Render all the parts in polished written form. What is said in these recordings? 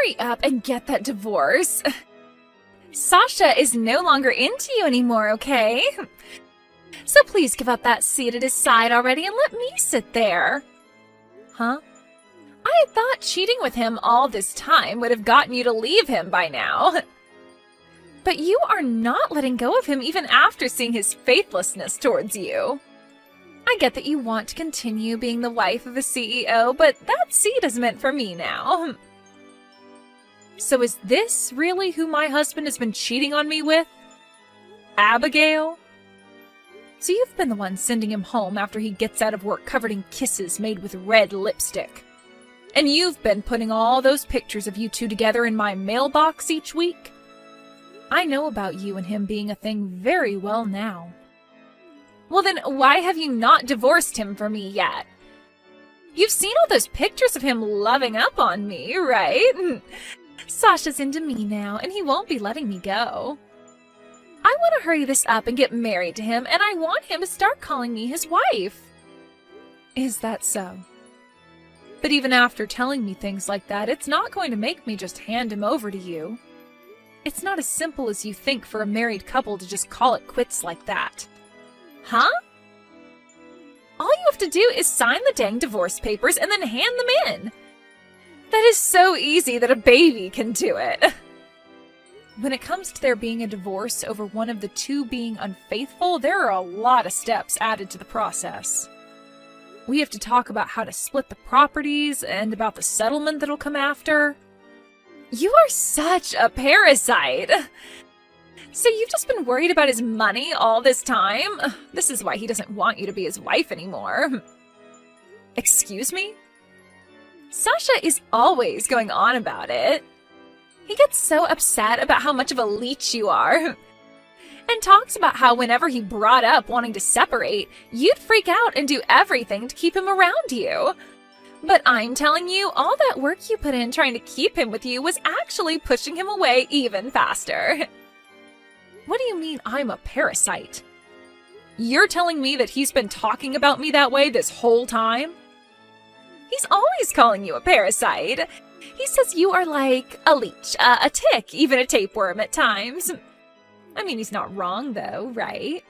hurry up and get that divorce. Sasha is no longer into you anymore, okay? So please give up that seat at his side already and let me sit there. Huh? I had thought cheating with him all this time would have gotten you to leave him by now. But you are not letting go of him even after seeing his faithlessness towards you. I get that you want to continue being the wife of a CEO, but that seat is meant for me now. So is this really who my husband has been cheating on me with? Abigail? So you've been the one sending him home after he gets out of work covered in kisses made with red lipstick. And you've been putting all those pictures of you two together in my mailbox each week. I know about you and him being a thing very well now. Well then, why have you not divorced him for me yet? You've seen all those pictures of him loving up on me, right? Sasha's into me now, and he won't be letting me go. I want to hurry this up and get married to him, and I want him to start calling me his wife. Is that so? But even after telling me things like that, it's not going to make me just hand him over to you. It's not as simple as you think for a married couple to just call it quits like that. Huh? All you have to do is sign the dang divorce papers and then hand them in. That is so easy that a baby can do it. When it comes to there being a divorce over one of the two being unfaithful, there are a lot of steps added to the process. We have to talk about how to split the properties and about the settlement that'll come after. You are such a parasite. So you've just been worried about his money all this time? This is why he doesn't want you to be his wife anymore. Excuse me? Sasha is always going on about it. He gets so upset about how much of a leech you are. And talks about how whenever he brought up wanting to separate, you'd freak out and do everything to keep him around you. But I'm telling you, all that work you put in trying to keep him with you was actually pushing him away even faster. What do you mean I'm a parasite? You're telling me that he's been talking about me that way this whole time? He's always calling you a parasite. He says you are like a leech, a tick, even a tapeworm at times. I mean, he's not wrong though, right?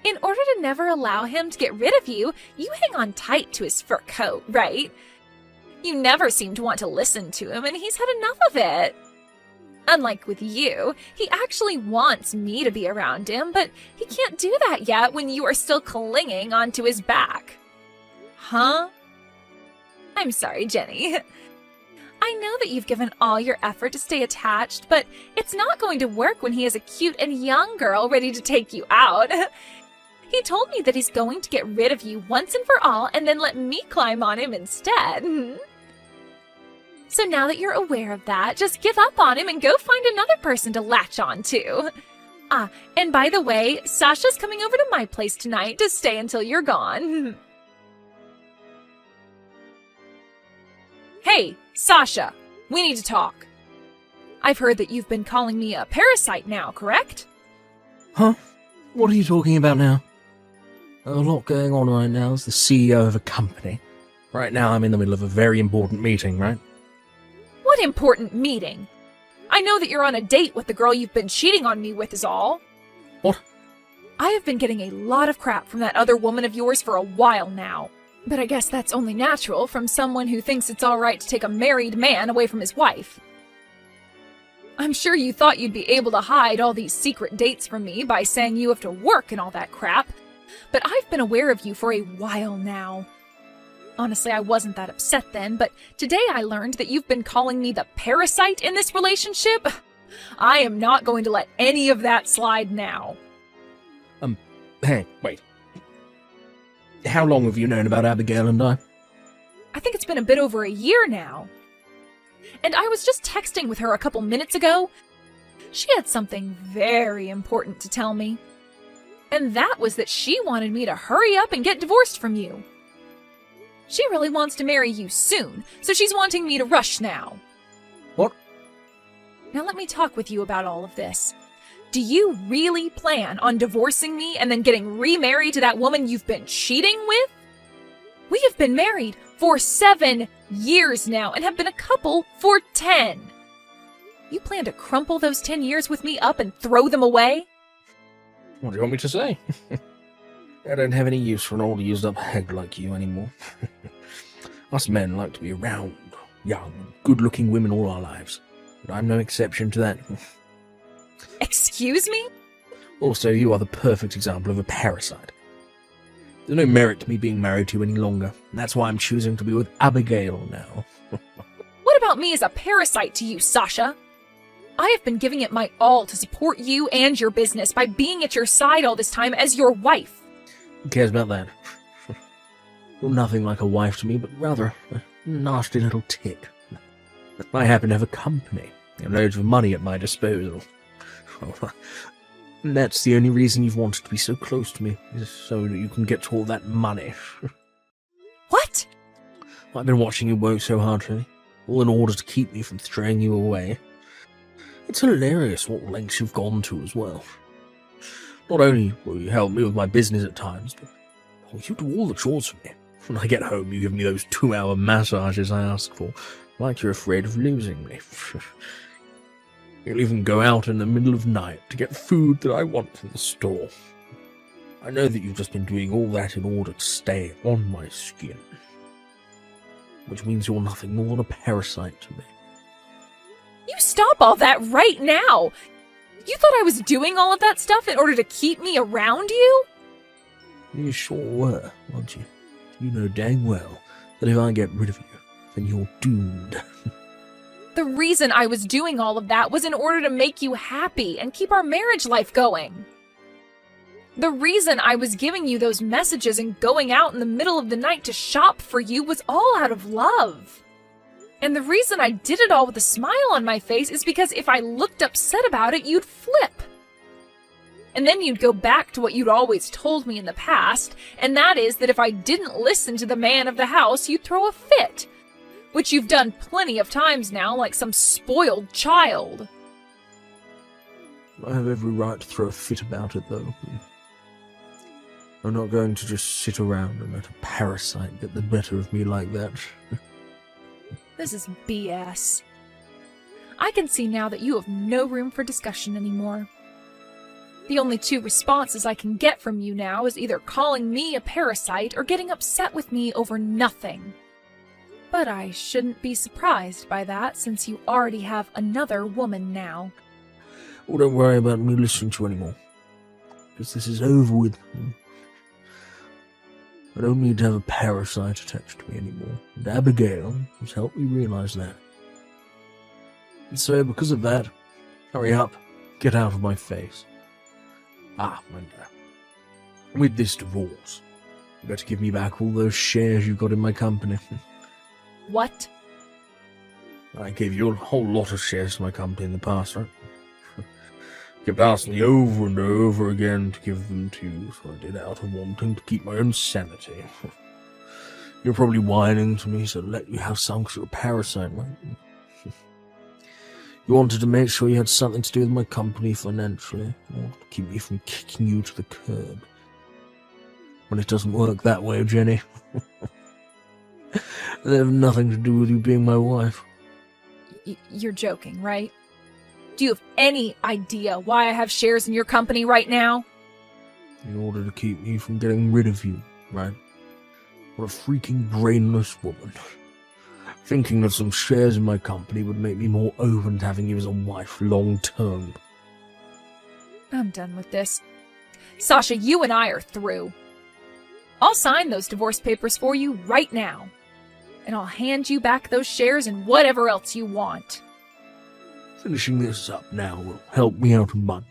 In order to never allow him to get rid of you, you hang on tight to his fur coat, right? You never seem to want to listen to him, and he's had enough of it. Unlike with you, he actually wants me to be around him, but he can't do that yet when you are still clinging onto his back. Huh? I'm sorry, Jenny. I know that you've given all your effort to stay attached, but it's not going to work when he is a cute and young girl ready to take you out. He told me that he's going to get rid of you once and for all and then let me climb on him instead. So now that you're aware of that, just give up on him and go find another person to latch on to. Ah, and by the way, Sasha's coming over to my place tonight to stay until you're gone. Hey, Sasha, we need to talk. I've heard that you've been calling me a parasite now, correct? Huh? What are you talking about now? A lot going on right now as the CEO of a company. Right now I'm in the middle of a very important meeting, right? What important meeting? I know that you're on a date with the girl you've been cheating on me with is all. What? I have been getting a lot of crap from that other woman of yours for a while now. But I guess that's only natural from someone who thinks it's all right to take a married man away from his wife. I'm sure you thought you'd be able to hide all these secret dates from me by saying you have to work and all that crap, but I've been aware of you for a while now. Honestly, I wasn't that upset then, but today I learned that you've been calling me the parasite in this relationship. I am not going to let any of that slide now. Hey, wait. How long have you known about Abigail and I? I think it's been a bit over a year now. And I was just texting with her a couple minutes ago. She had something very important to tell me. And that was that she wanted me to hurry up and get divorced from you. She really wants to marry you soon, so she's wanting me to rush now. What? Now let me talk with you about all of this. Do you really plan on divorcing me and then getting remarried to that woman you've been cheating with? We have been married for 7 years now and have been a couple for 10. You plan to crumple those 10 years with me up and throw them away? What do you want me to say? I don't have any use for an old used-up hag like you anymore. Us men like to be around young, good-looking women all our lives. But I'm no exception to that. Excuse me? Also, you are the perfect example of a parasite. There's no merit to me being married to you any longer. That's why I'm choosing to be with Abigail now. What about me as a parasite to you, Sasha? I have been giving it my all to support you and your business by being at your side all this time as your wife. Who cares about that? You're nothing like a wife to me, but rather a nasty little tick. I happen to have a company and loads of money at my disposal. And that's the only reason you've wanted to be so close to me, is so that you can get to all that money. What? I've been watching you work so hard for me, all in order to keep me from throwing you away. It's hilarious what lengths you've gone to as well. Not only will you help me with my business at times, but you do all the chores for me. When I get home, you give me those 2-hour massages I ask for, like you're afraid of losing me. You'll even go out in the middle of the night to get food that I want from the store. I know that you've just been doing all that in order to stay on my skin. Which means you're nothing more than a parasite to me. You stop all that right now! You thought I was doing all of that stuff in order to keep me around you? You sure were, weren't you? You know dang well that if I get rid of you, then you're doomed. The reason I was doing all of that was in order to make you happy and keep our marriage life going. The reason I was giving you those messages and going out in the middle of the night to shop for you was all out of love. And the reason I did it all with a smile on my face is because if I looked upset about it, you'd flip. And then you'd go back to what you'd always told me in the past, and that is that if I didn't listen to the man of the house, you'd throw a fit. Which you've done plenty of times now, like some spoiled child. I have every right to throw a fit about it, though. I'm not going to just sit around and let a parasite get the better of me like that. This is BS. I can see now that you have no room for discussion anymore. The only 2 responses I can get from you now is either calling me a parasite or getting upset with me over nothing. But I shouldn't be surprised by that since you already have another woman now. Well, don't worry about me listening to you anymore. Because this is over with. I don't need to have a parasite attached to me anymore. And Abigail has helped me realize that. And so, because of that, hurry up, get out of my face. And with this divorce, you better give me back all those shares you got in my company. What? I gave you a whole lot of shares in my company in the past, right? Kept asking you over and over again to give them to you, so I did out of wanting to keep my own sanity. You're probably whining to me, so let you have some sort of parasite, right? You wanted to make sure you had something to do with my company financially, or to keep me from kicking you to the curb. But it doesn't work that way, Jenny. They have nothing to do with you being my wife. You're joking, right? Do you have any idea why I have shares in your company right now? In order to keep me from getting rid of you, right? What a freaking brainless woman. Thinking that some shares in my company would make me more open to having you as a wife long term. I'm done with this. Sasha, you and I are through. I'll sign those divorce papers for you right now. And I'll hand you back those shares and whatever else you want. Finishing this up now will help me out a bunch.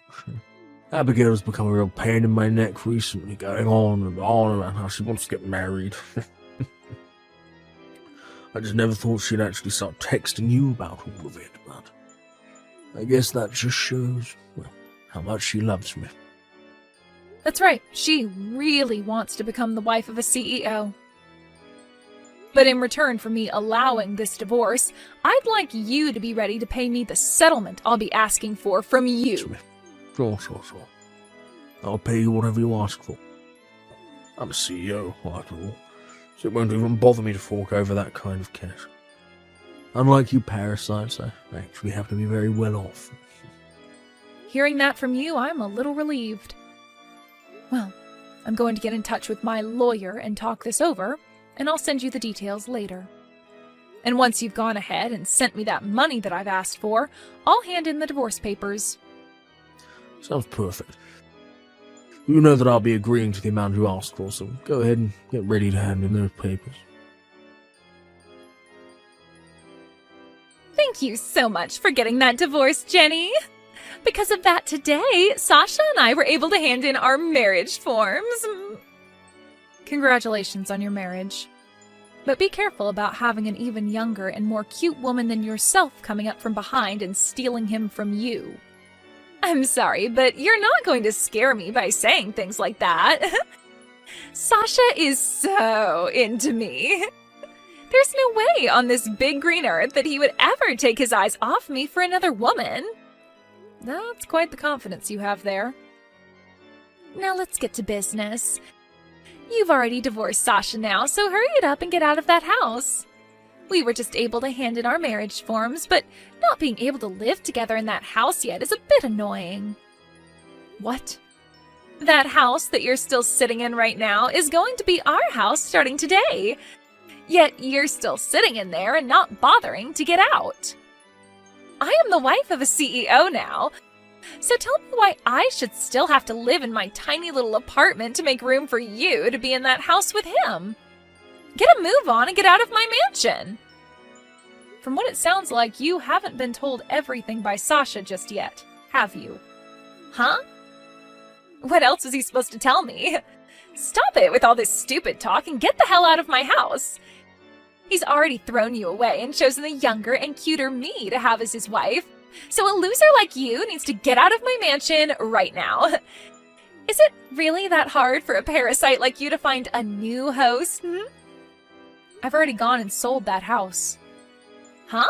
Abigail's become a real pain in my neck recently, going on and on about how she wants to get married. I just never thought she'd actually start texting you about all of it, but I guess that just shows, well, how much she loves me. That's right, she really wants to become the wife of a CEO. But in return for me allowing this divorce, I'd like you to be ready to pay me the settlement I'll be asking for from you. Sure. I'll pay you whatever you ask for. I'm a CEO, after all, so it won't even bother me to fork over that kind of cash. Unlike you parasites, I actually have to be very well off. Hearing that from you, I'm a little relieved. Well, I'm going to get in touch with my lawyer and talk this over, and I'll send you the details later. And once you've gone ahead and sent me that money that I've asked for, I'll hand in the divorce papers. Sounds perfect. You know that I'll be agreeing to the amount you asked for, so go ahead and get ready to hand in those papers. Thank you so much for getting that divorce, Jenny. Because of that today, Sasha and I were able to hand in our marriage forms. Congratulations on your marriage. But be careful about having an even younger and more cute woman than yourself coming up from behind and stealing him from you. I'm sorry, but you're not going to scare me by saying things like that. Sasha is so into me. There's no way on this big green earth that he would ever take his eyes off me for another woman. That's quite the confidence you have there. Now let's get to business. You've already divorced Sasha now, so hurry it up and get out of that house. We were just able to hand in our marriage forms, but not being able to live together in that house yet is a bit annoying. What? That house that you're still sitting in right now is going to be our house starting today. Yet you're still sitting in there and not bothering to get out. I am the wife of a CEO now, so tell me why I should still have to live in my tiny little apartment to make room for you to be in that house with him. Get a move on and get out of my mansion. From what it sounds like, you haven't been told everything by Sasha just yet, have you? Huh? What else was he supposed to tell me? Stop it with all this stupid talk and get the hell out of my house. He's already thrown you away and chosen the younger and cuter me to have as his wife. So a loser like you needs to get out of my mansion right now. Is it really that hard for a parasite like you to find a new host? I've already gone and sold that house. Huh?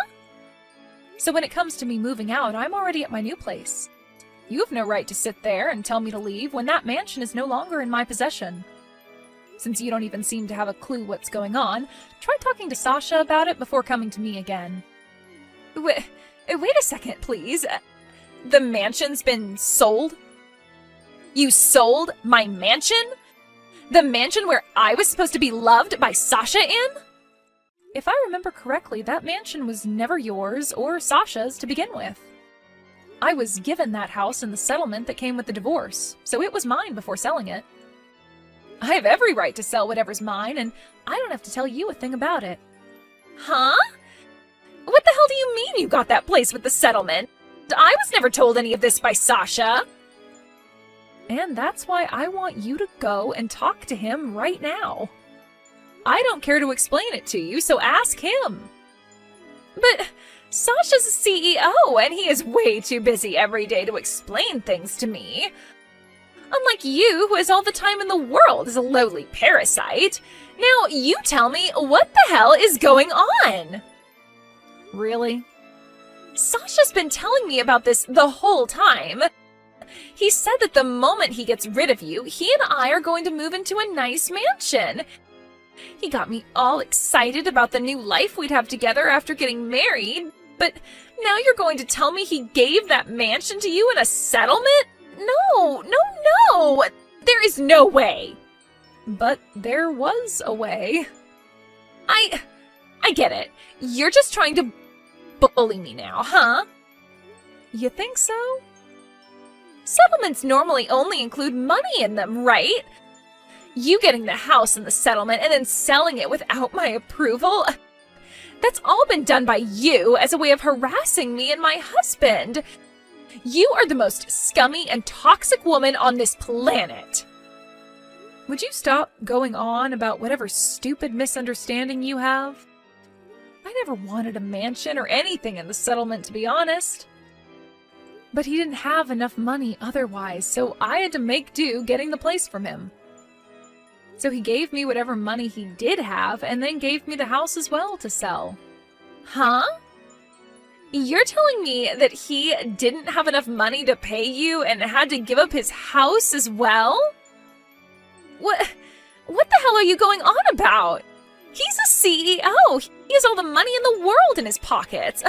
So when it comes to me moving out, I'm already at my new place. You have no right to sit there and tell me to leave when that mansion is no longer in my possession. Since you don't even seem to have a clue what's going on, try talking to Sasha about it before coming to me again. Wait a second, please. The mansion's been sold? You sold my mansion? The mansion where I was supposed to be loved by Sasha in? If I remember correctly, that mansion was never yours or Sasha's to begin with. I was given that house in the settlement that came with the divorce, so it was mine before selling it. I have every right to sell whatever's mine, and I don't have to tell you a thing about it. Huh? What the hell do you mean you got that place with the settlement? I was never told any of this by Sasha. And that's why I want you to go and talk to him right now. I don't care to explain it to you, so ask him. But Sasha's a CEO, and he is way too busy every day to explain things to me. Unlike you, who has all the time in the world as a lowly parasite. Now you tell me, what the hell is going on? Really? Sasha's been telling me about this the whole time. He said that the moment he gets rid of you, he and I are going to move into a nice mansion. He got me all excited about the new life we'd have together after getting married, but now you're going to tell me he gave that mansion to you in a settlement? No! There is no way! But there was a way. I get it. You're just trying to bully me now, huh? You think so? Settlements normally only include money in them, right? You getting the house in the settlement and then selling it without my approval? That's all been done by you as a way of harassing me and my husband. You are the most scummy and toxic woman on this planet. Would you stop going on about whatever stupid misunderstanding you have? I never wanted a mansion or anything in the settlement, to be honest. But he didn't have enough money otherwise, so I had to make do getting the place from him. So he gave me whatever money he did have, and then gave me the house as well to sell. Huh? You're telling me that he didn't have enough money to pay you and had to give up his house as well? What the hell are you going on about? He's a CEO. He has all the money in the world in his pockets.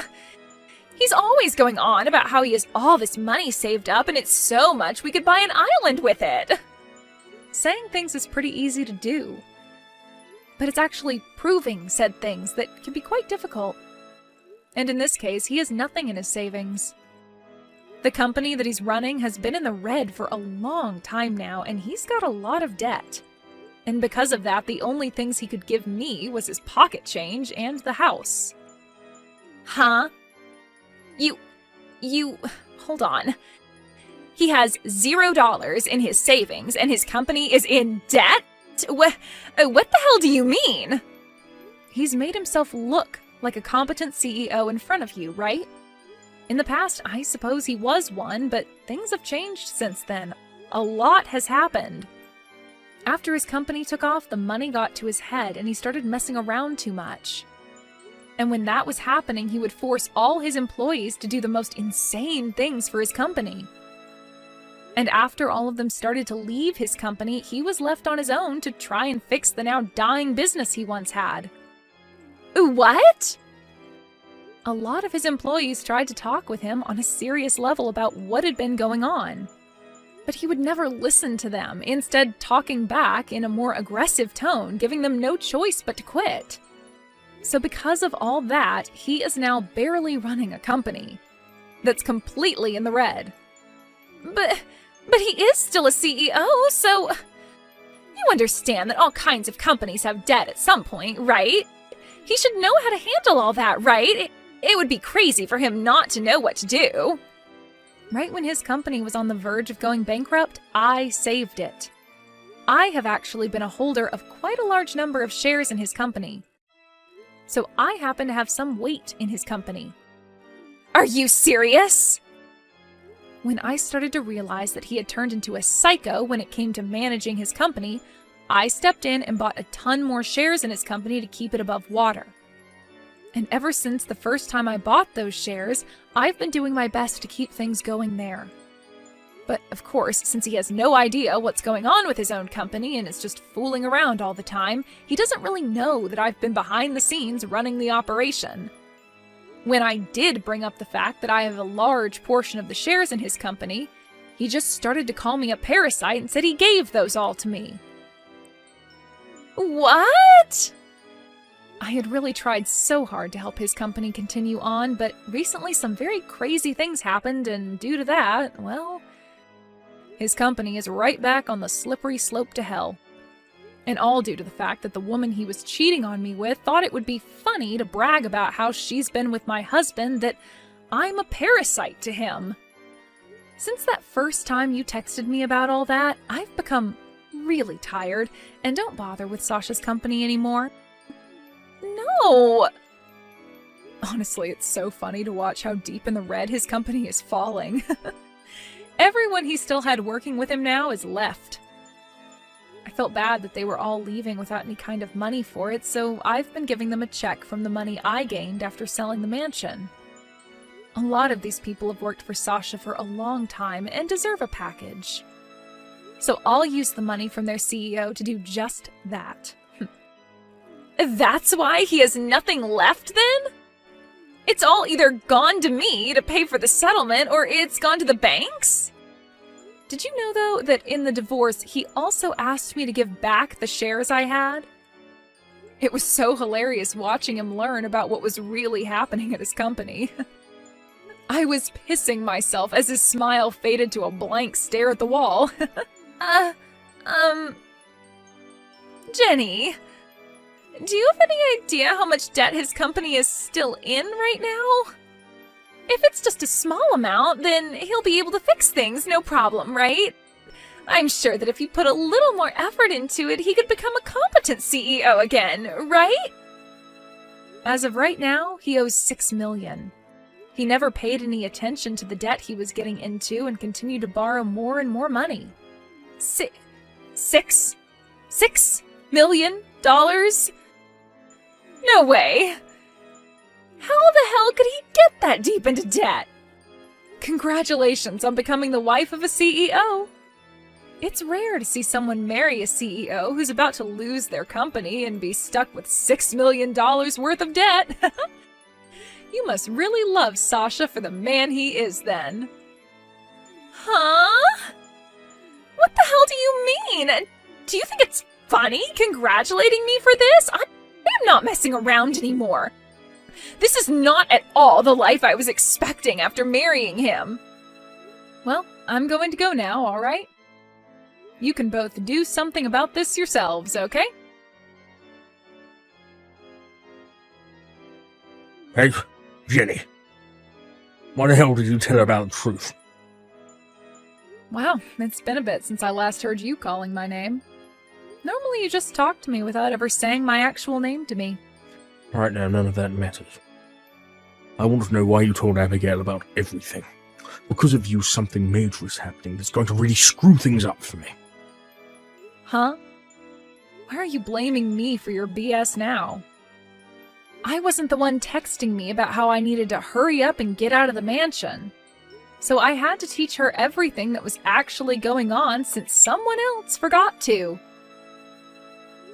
He's always going on about how he has all this money saved up and it's so much we could buy an island with it. Saying things is pretty easy to do, but it's actually proving said things that can be quite difficult. And in this case, he has nothing in his savings. The company that he's running has been in the red for a long time now, and he's got a lot of debt. And because of that, the only things he could give me was his pocket change and the house. Huh? Hold on. He has $0 in his savings, and his company is in debt? What the hell do you mean? He's made himself look like a competent CEO in front of you, right? In the past, I suppose he was one, but things have changed since then. A lot has happened. After his company took off, the money got to his head, and he started messing around too much. And when that was happening, he would force all his employees to do the most insane things for his company. And after all of them started to leave his company, he was left on his own to try and fix the now dying business he once had. What? A lot of his employees tried to talk with him on a serious level about what had been going on. But he would never listen to them, instead talking back in a more aggressive tone, giving them no choice but to quit. So because of all that, he is now barely running a company that's completely in the red. But he is still a CEO, so you understand that all kinds of companies have debt at some point, right? He should know how to handle all that, right? It would be crazy for him not to know what to do. Right when his company was on the verge of going bankrupt, I saved it. I have actually been a holder of quite a large number of shares in his company. So I happen to have some weight in his company. Are you serious? When I started to realize that he had turned into a psycho when it came to managing his company, I stepped in and bought a ton more shares in his company to keep it above water. And ever since the first time I bought those shares, I've been doing my best to keep things going there. But of course, since he has no idea what's going on with his own company and is just fooling around all the time, he doesn't really know that I've been behind the scenes running the operation. When I did bring up the fact that I have a large portion of the shares in his company, he just started to call me a parasite and said he gave those all to me. What? I had really tried so hard to help his company continue on, but recently some very crazy things happened, and due to that, well, his company is right back on the slippery slope to hell. And all due to the fact that the woman he was cheating on me with thought it would be funny to brag about how she's been with my husband, that I'm a parasite to him. Since that first time you texted me about all that, I've become really tired and don't bother with Sasha's company anymore. No! Honestly, it's so funny to watch how deep in the red his company is falling. Everyone he still had working with him now is left. I felt bad that they were all leaving without any kind of money for it, so I've been giving them a check from the money I gained after selling the mansion. A lot of these people have worked for Sasha for a long time and deserve a package. So I'll use the money from their CEO to do just that. That's why he has nothing left then? It's all either gone to me to pay for the settlement, or it's gone to the banks? Did you know, though, that in the divorce, he also asked me to give back the shares I had? It was so hilarious watching him learn about what was really happening at his company. I was pissing myself as his smile faded to a blank stare at the wall. Jenny, do you have any idea how much debt his company is still in right now? If it's just a small amount, then he'll be able to fix things, no problem, right? I'm sure that if he put a little more effort into it, he could become a competent CEO again, right? As of right now, he owes $6 million. He never paid any attention to the debt he was getting into and continued to borrow more and more money. $6 million? No way! How the hell could he get that deep into debt? Congratulations on becoming the wife of a CEO. It's rare to see someone marry a CEO who's about to lose their company and be stuck with $6 million worth of debt. You must really love Sasha for the man he is then. Huh? What the hell do you mean? Do you think it's funny congratulating me for this? I'm not messing around anymore. This is not at all the life I was expecting after marrying him. Well, I'm going to go now, all right? You can both do something about this yourselves, okay? Hey, Jenny. Why the hell did you tell her about the truth? Wow, it's been a bit since I last heard you calling my name. Normally you just talk to me without ever saying my actual name to me. Right now, none of that matters. I want to know why you told Abigail about everything. Because of you, something major is happening that's going to really screw things up for me. Huh? Why are you blaming me for your BS now? I wasn't the one texting me about how I needed to hurry up and get out of the mansion. So I had to teach her everything that was actually going on since someone else forgot to.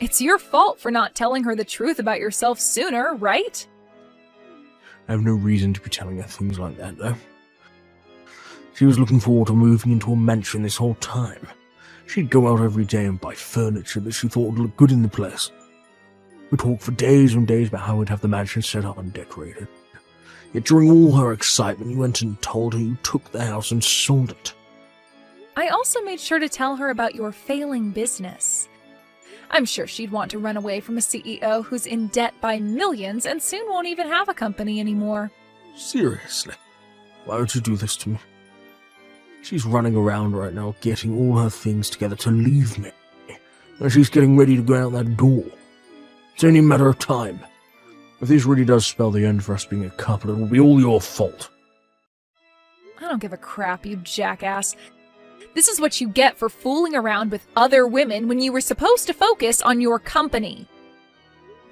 It's your fault for not telling her the truth about yourself sooner, right? I have no reason to be telling her things like that, though. She was looking forward to moving into a mansion this whole time. She'd go out every day and buy furniture that she thought would look good in the place. We talked for days and days about how we'd have the mansion set up and decorated. Yet during all her excitement, you went and told her you took the house and sold it. I also made sure to tell her about your failing business. I'm sure she'd want to run away from a CEO who's in debt by millions and soon won't even have a company anymore. Seriously? Why would you do this to me? She's running around right now, getting all her things together to leave me. And she's getting ready to go out that door. It's only a matter of time. If this really does spell the end for us being a couple, it will be all your fault. I don't give a crap, you jackass. This is what you get for fooling around with other women when you were supposed to focus on your company.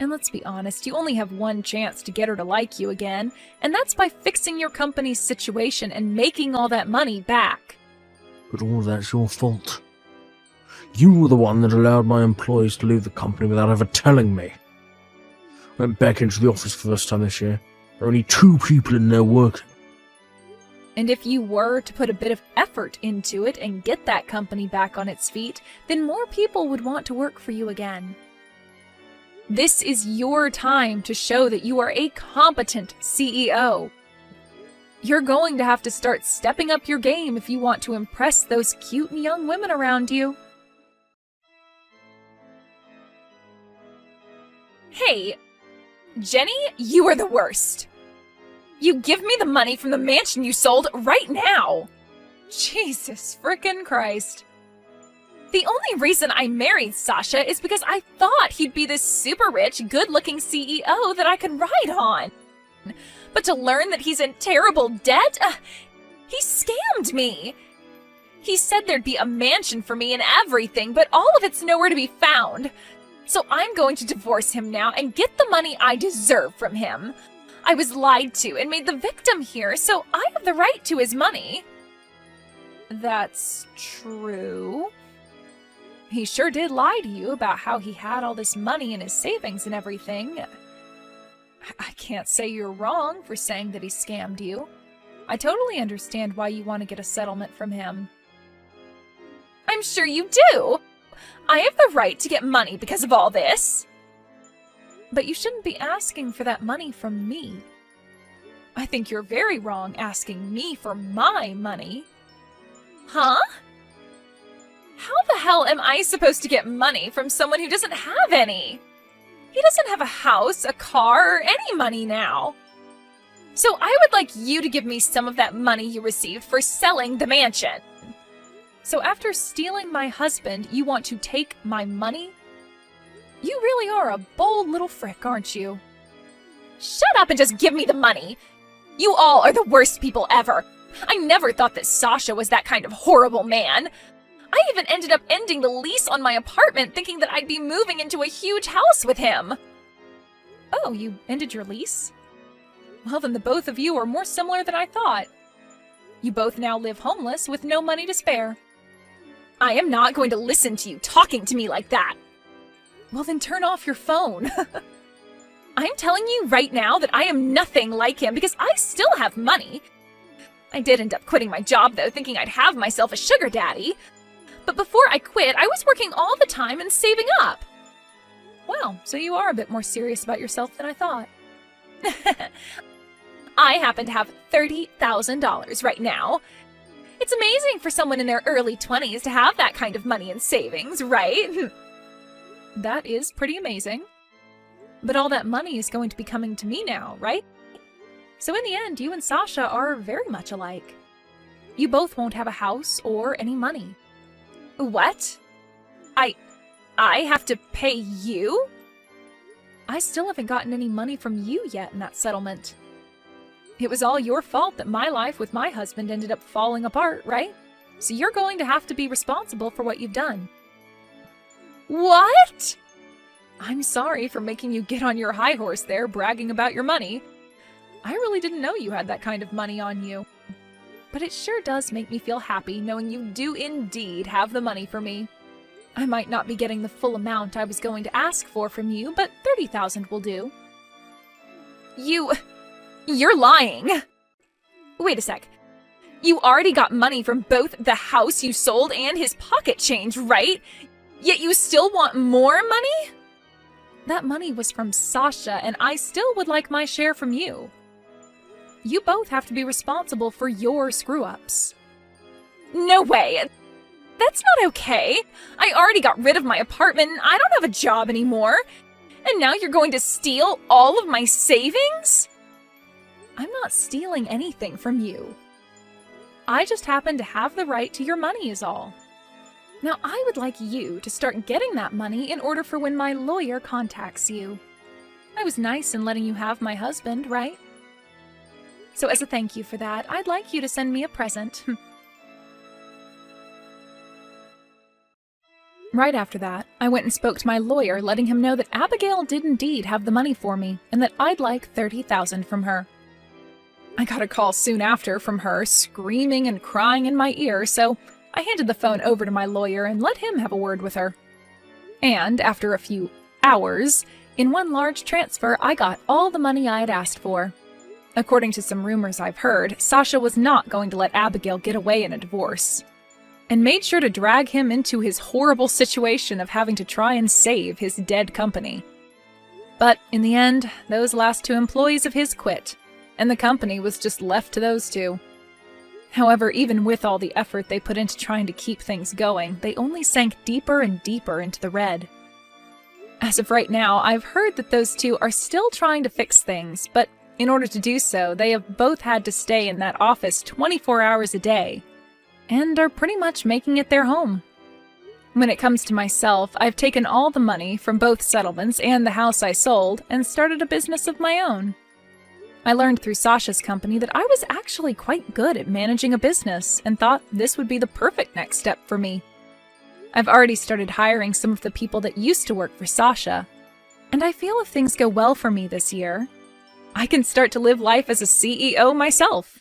And let's be honest, you only have one chance to get her to like you again, and that's by fixing your company's situation and making all that money back. But all that's your fault. You were the one that allowed my employees to leave the company without ever telling me. I went back into the office for the first time this year. There are only 2 people in there working. And if you were to put a bit of effort into it and get that company back on its feet, then more people would want to work for you again. This is your time to show that you are a competent CEO. You're going to have to start stepping up your game if you want to impress those cute young women around you. Hey, Jenny, you are the worst. You give me the money from the mansion you sold right now. Jesus frickin' Christ. The only reason I married Sasha is because I thought he'd be this super rich, good-looking CEO that I could ride on. But to learn that he's in terrible debt, he scammed me. He said there'd be a mansion for me and everything, but all of it's nowhere to be found. So I'm going to divorce him now and get the money I deserve from him. I was lied to and made the victim here, so I have the right to his money. That's true. He sure did lie to you about how he had all this money in his savings and everything. I can't say you're wrong for saying that he scammed you. I totally understand why you want to get a settlement from him. I'm sure you do! I have the right to get money because of all this. But you shouldn't be asking for that money from me. I think you're very wrong asking me for my money. Huh? How the hell am I supposed to get money from someone who doesn't have any? He doesn't have a house, a car, or any money now. So I would like you to give me some of that money you received for selling the mansion. So after stealing my husband, you want to take my money? You really are a bold little frick, aren't you? Shut up and just give me the money! You all are the worst people ever! I never thought that Sasha was that kind of horrible man! I even ended up ending the lease on my apartment thinking that I'd be moving into a huge house with him! Oh, you ended your lease? Well, then the both of you are more similar than I thought. You both now live homeless with no money to spare. I am not going to listen to you talking to me like that. Well, then turn off your phone. I'm telling you right now that I am nothing like him because I still have money. I did end up quitting my job, though, thinking I'd have myself a sugar daddy. But before I quit, I was working all the time and saving up. Well, so you are a bit more serious about yourself than I thought. I happen to have $30,000 right now. It's amazing for someone in their early 20s to have that kind of money in savings, right? That is pretty amazing. But all that money is going to be coming to me now, right? So in the end, you and Sasha are very much alike. You both won't have a house or any money. What? I have to pay you? I still haven't gotten any money from you yet in that settlement. It was all your fault that my life with my husband ended up falling apart, right? So you're going to have to be responsible for what you've done. What? I'm sorry for making you get on your high horse there, bragging about your money. I really didn't know you had that kind of money on you. But it sure does make me feel happy knowing you do indeed have the money for me. I might not be getting the full amount I was going to ask for from you, but $30,000 will do. You're lying. Wait a sec. You already got money from both the house you sold and his pocket change, right? Yet you still want more money? That money was from Sasha, and I still would like my share from you. You both have to be responsible for your screw-ups. No way! That's not okay. I already got rid of my apartment, and I don't have a job anymore. And now you're going to steal all of my savings? I'm not stealing anything from you. I just happen to have the right to your money is all. Now I would like you to start getting that money in order for when my lawyer contacts you. I was nice in letting you have my husband, right? So as a thank you for that, I'd like you to send me a present. Right after that, I went and spoke to my lawyer, letting him know that Abigail did indeed have the money for me, and that I'd like $30,000 from her. I got a call soon after from her, screaming and crying in my ear, so I handed the phone over to my lawyer and let him have a word with her. And after a few hours, in one large transfer, I got all the money I had asked for. According to some rumors I've heard, Sasha was not going to let Abigail get away in a divorce, and made sure to drag him into his horrible situation of having to try and save his dead company. But in the end, those last 2 employees of his quit, and the company was just left to those 2. However, even with all the effort they put into trying to keep things going, they only sank deeper and deeper into the red. As of right now, I've heard that those 2 are still trying to fix things, but in order to do so, they have both had to stay in that office 24 hours a day, and are pretty much making it their home. When it comes to myself, I've taken all the money from both settlements and the house I sold and started a business of my own. I learned through Sasha's company that I was actually quite good at managing a business and thought this would be the perfect next step for me. I've already started hiring some of the people that used to work for Sasha, and I feel if things go well for me this year, I can start to live life as a CEO myself.